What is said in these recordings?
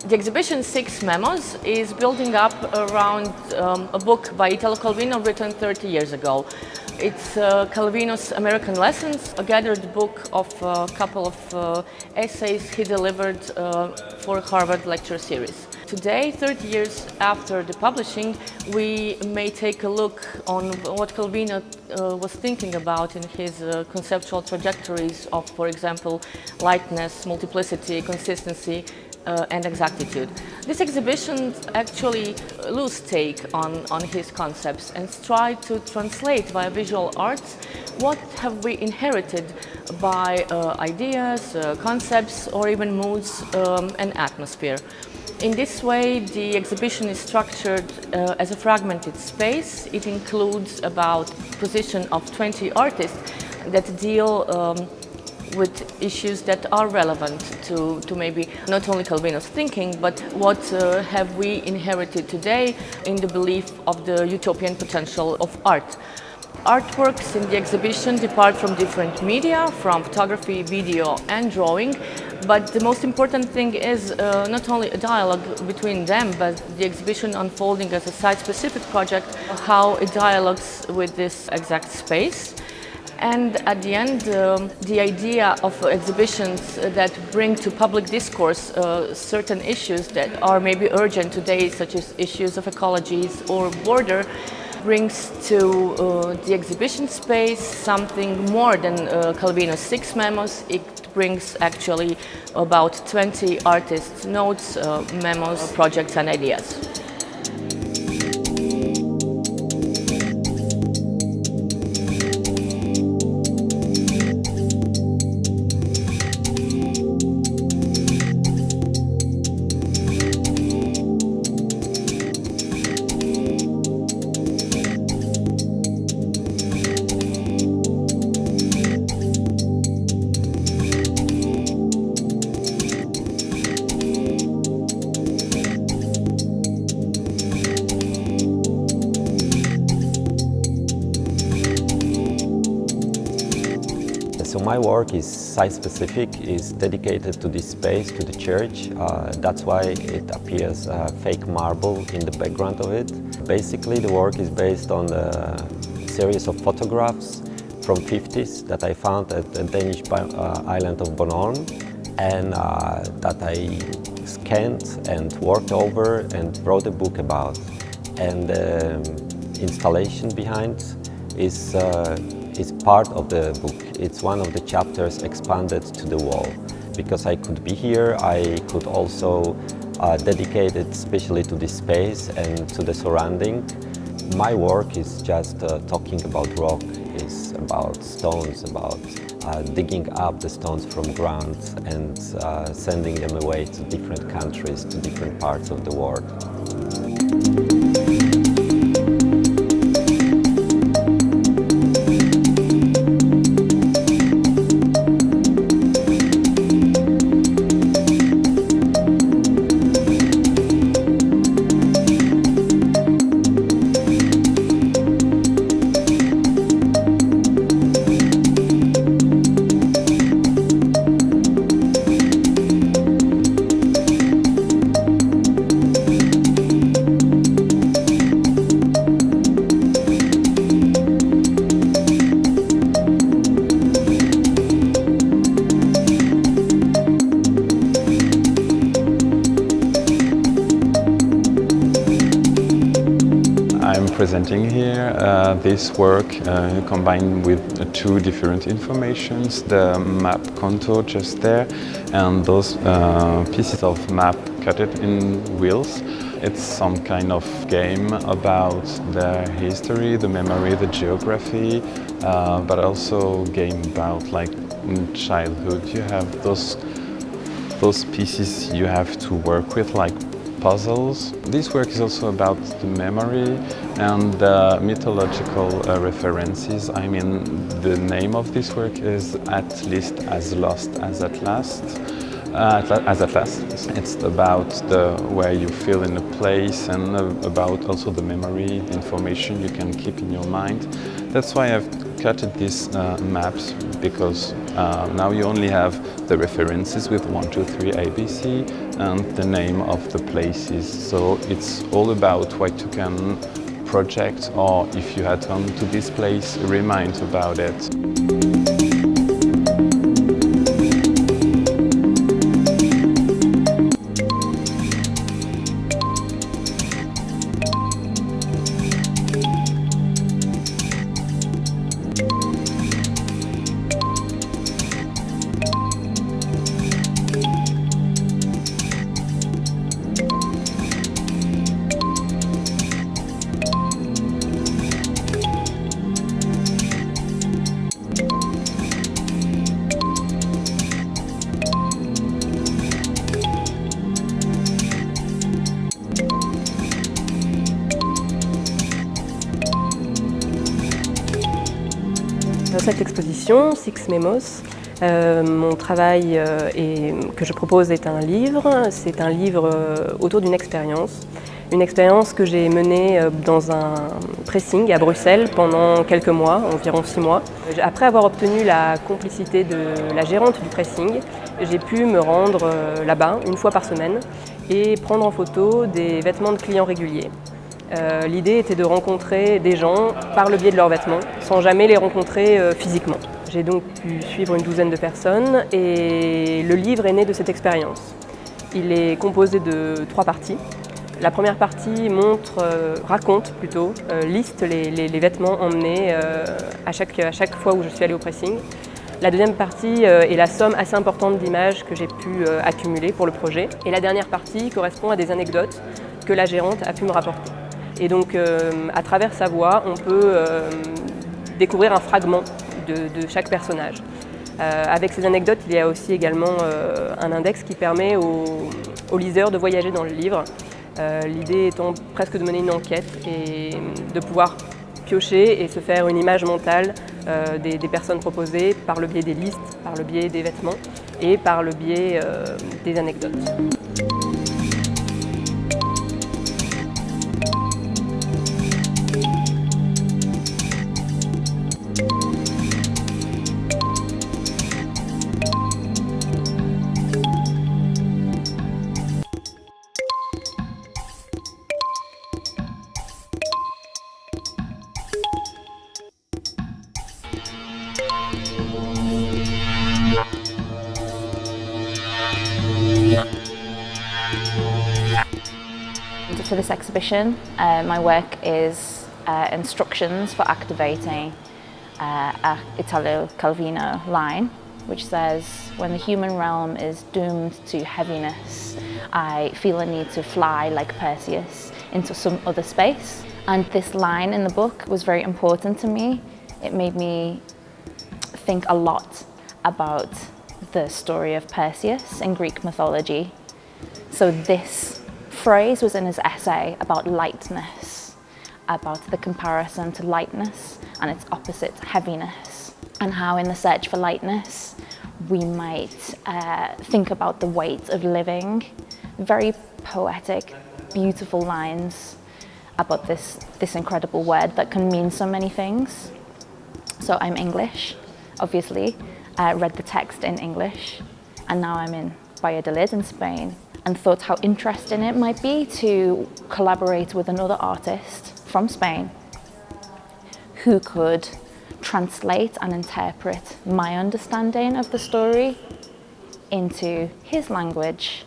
The exhibition Six Memos is building up around a book by Italo Calvino written 30 years ago. It's Calvino's American Lessons, a gathered book of a couple of essays he delivered for Harvard lecture series. Today, 30 years after the publishing, we may take a look on what Calvino was thinking about in his conceptual trajectories of, for example, lightness, multiplicity, consistency, and exactitude. This exhibition actually lose take on his concepts and try to translate via visual arts what have we inherited by ideas, concepts, or even moods and atmosphere. In this way, the exhibition is structured as a fragmented space. It includes about position of 20 artists that deal with issues that are relevant to maybe not only Calvino's thinking, but what have we inherited today in the belief of the utopian potential of art. Artworks in the exhibition depart from different media, from photography, video and drawing, but the most important thing is not only a dialogue between them, but the exhibition unfolding as a site-specific project, how it dialogues with this exact space. And at the end, the idea of exhibitions that bring to public discourse certain issues that are maybe urgent today, such as issues of ecologies or border, brings to the exhibition space something more than Calvino's Six Memos. It brings actually about 20 artists' notes, memos, projects and ideas. So my work is site-specific, is dedicated to this space, to the church. That's why it appears fake marble in the background of it. Basically, the work is based on a series of photographs from 50s that I found at the Danish island of Bornholm, and that I scanned and worked over and wrote a book about. And the installation behind is part of the book. It's one of the chapters expanded to the wall. Because I could be here, I could also dedicate it especially to this space and to the surrounding. My work is just talking about rock, it's about stones, about digging up the stones from ground and sending them away to different countries, to different parts of the world. Presenting here this work combined with two different informations, the map contour just there and those pieces of map cut it in wheels. It's some kind of game about the history, the memory, the geography, but also game about like in childhood. You have those pieces you have to work with, like puzzles. This work is also about the memory and mythological references. I mean, the name of this work is At Least As Lost As At Last. It's about where you feel in a place and about also the memory, the information you can keep in your mind. That's why I've cutted these maps, because now you only have the references with 1, 2, 3, ABC, and the name of the places. So it's all about what you can project, or if you had come to this place, remind about it. Dans cette exposition, Six Memos, mon travail que je propose est un livre. C'est un livre autour d'une expérience que j'ai menée dans un pressing à Bruxelles pendant quelques mois, environ 6 mois. Après avoir obtenu la complicité de la gérante du pressing, j'ai pu me rendre là-bas une fois par semaine et prendre en photo des vêtements de clients réguliers. L'idée était de rencontrer des gens par le biais de leurs vêtements, sans jamais les rencontrer physiquement. J'ai donc pu suivre une douzaine de personnes et le livre est né de cette expérience. Il est composé de 3 parties. La première partie liste les vêtements emmenés à chaque fois où je suis allée au pressing. La deuxième partie est la somme assez importante d'images que j'ai pu accumuler pour le projet. Et la dernière partie correspond à des anecdotes que la gérante a pu me rapporter. Et donc, à travers sa voix, on peut découvrir un fragment de chaque personnage. Avec ces anecdotes, il y a aussi également un index qui permet aux liseurs de voyager dans le livre. L'idée étant presque de mener une enquête et de pouvoir piocher et se faire une image mentale des personnes proposées par le biais des listes, par le biais des vêtements et par le biais des anecdotes. For this exhibition, my work is instructions for activating a Italo Calvino line, which says, when the human realm is doomed to heaviness, I feel a need to fly like Perseus into some other space. And this line in the book was very important to me. It made me think a lot about the story of Perseus in Greek mythology. So this phrase was in his essay about lightness, about the comparison to lightness and its opposite, heaviness, and how in the search for lightness we might think about the weight of living. Very poetic, beautiful lines about this incredible word that can mean so many things. So I'm English, obviously, read the text in English, and now I'm in Valladolid in Spain, and thought how interesting it might be to collaborate with another artist from Spain who could translate and interpret my understanding of the story into his language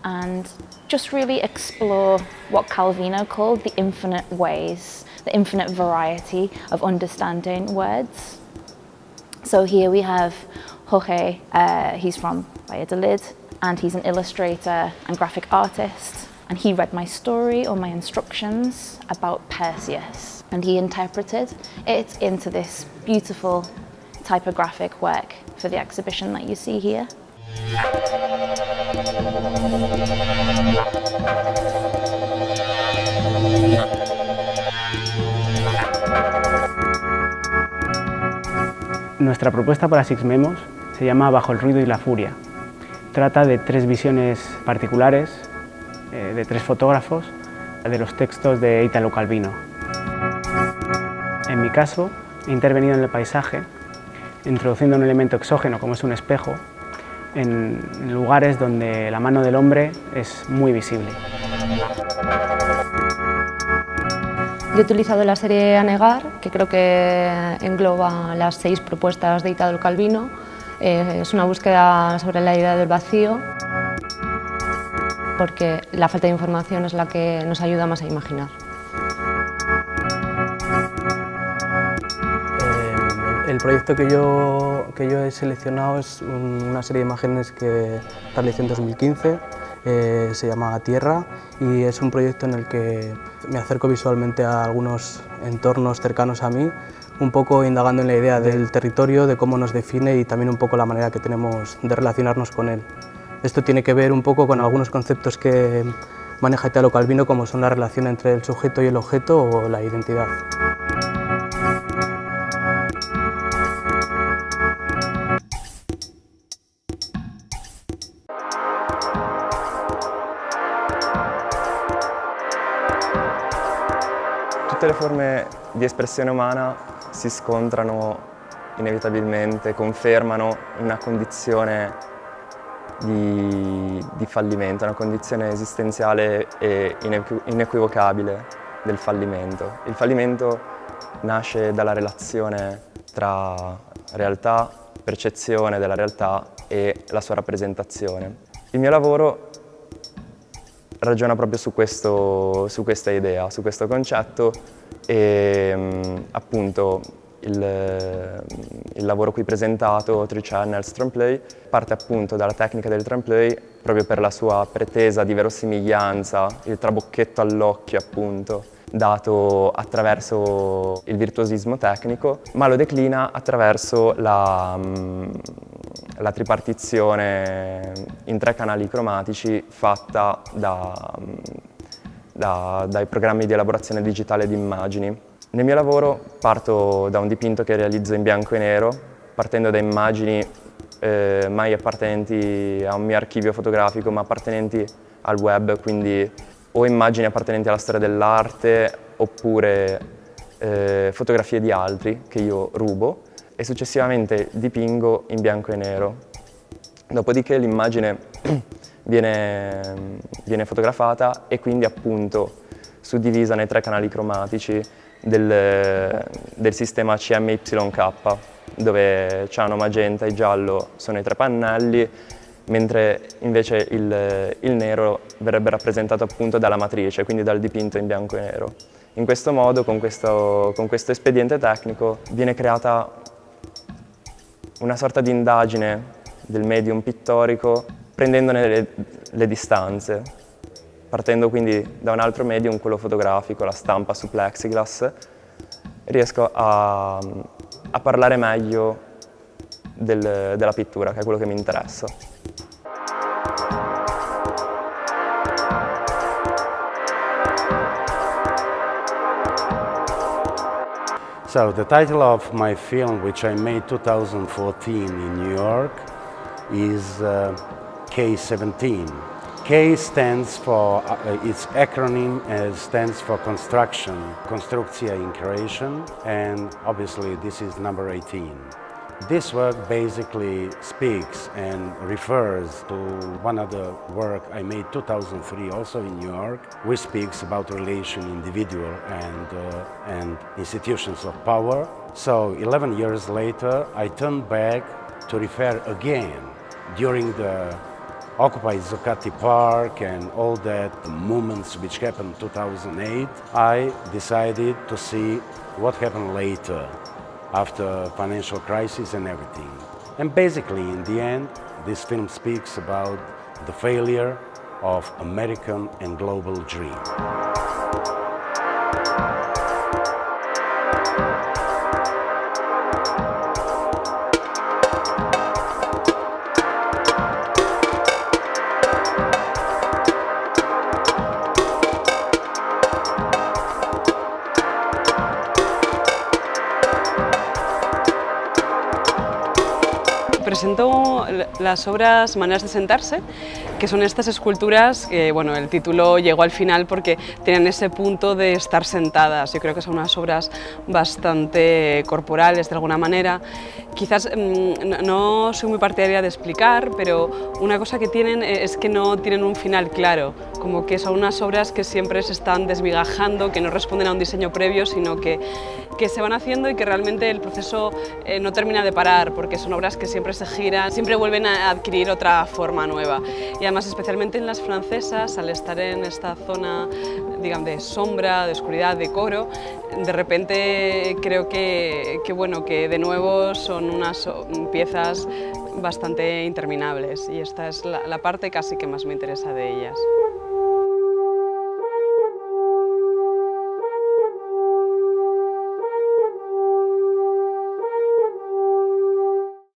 and just really explore what Calvino called the infinite ways, the infinite variety of understanding words. So here we have Jorge, he's from Valladolid, and he's an illustrator and graphic artist, and he read my story or my instructions about Perseus, and he interpreted it into this beautiful typographic work for the exhibition that you see here. Nuestra propuesta para Six Memos se llama Bajo el ruido y la furia. Trata de 3 visiones particulares de 3 fotógrafos de los textos de Italo Calvino. En mi caso, he intervenido en el paisaje, introduciendo un elemento exógeno como es un espejo, en lugares donde la mano del hombre es muy visible. Yo he utilizado la serie Anegar, que creo que engloba las 6 propuestas de Italo Calvino. Es una búsqueda sobre la idea del vacío, porque la falta de información es la que nos ayuda más a imaginar. El proyecto que yo he seleccionado es una serie de imágenes que realicé en 2015, se llama Tierra, y es un proyecto en el que me acerco visualmente a algunos entornos cercanos a mí, un poco indagando en la idea del territorio, de cómo nos define y también un poco la manera que tenemos de relacionarnos con él. Esto tiene que ver un poco con algunos conceptos que maneja Italo Calvino, como son la relación entre el sujeto y el objeto o la identidad. Tutte le forme di espressione umana si scontrano inevitabilmente, confermano una condizione di fallimento, una condizione esistenziale e inequivocabile del fallimento. Il fallimento nasce dalla relazione tra realtà, percezione della realtà e la sua rappresentazione. Il mio lavoro ragiona proprio su questa idea, su questo concetto e appunto il lavoro qui presentato, 3 Channels Tremplay, parte appunto dalla tecnica del Tremplay proprio per la sua pretesa di verosimiglianza, il trabocchetto all'occhio appunto, dato attraverso il virtuosismo tecnico, ma lo declina attraverso la tripartizione in 3 canali cromatici fatta dai programmi di elaborazione digitale di immagini. Nel mio lavoro parto da un dipinto che realizzo in bianco e nero, partendo da immagini mai appartenenti a un mio archivio fotografico, ma appartenenti al web, quindi o immagini appartenenti alla storia dell'arte oppure fotografie di altri che io rubo e successivamente dipingo in bianco e nero. Dopodiché l'immagine viene fotografata e quindi appunto suddivisa nei 3 canali cromatici del sistema CMYK, dove ciano, magenta e giallo sono i 3 pannelli, mentre invece il nero verrebbe rappresentato appunto dalla matrice, quindi dal dipinto in bianco e nero. In questo modo, con questo espediente tecnico, viene creata una sorta di indagine del medium pittorico, prendendone le distanze, partendo quindi da un altro medium, quello fotografico, la stampa su plexiglass, riesco a parlare meglio della pittura, che è quello che mi interessa. So the title of my film, which I made 2014 in New York, is K17. K stands for, its acronym stands for construction, constructia in Croatian, and obviously this is number 18. This work basically speaks and refers to one other work I made 2003 also in New York, which speaks about relation individual and institutions of power. So 11 years later I turned back to refer again during the occupied Zuccotti Park and all that movements which happened in 2008. I decided to see what happened later, after financial crisis and everything. And basically, in the end, this film speaks about the failure of American and global dream. Presentó las obras Maneras de sentarse, que son estas esculturas que, bueno, el título llegó al final porque tienen ese punto de estar sentadas. Yo creo que son unas obras bastante corporales de alguna manera. Quizás no soy muy partidaria de explicar, pero una cosa que tienen es que no tienen un final claro, como que son unas obras que siempre se están desmigajando, que no responden a un diseño previo, sino que se van haciendo y que realmente el proceso no termina de parar, porque son obras que siempre se giran, siempre vuelven a adquirir otra forma nueva. Y además, especialmente en las francesas, al estar en esta zona, digamos, de sombra, de oscuridad, de coro, de repente creo que de nuevo son unas piezas bastante interminables, y esta es la parte casi que más me interesa de ellas.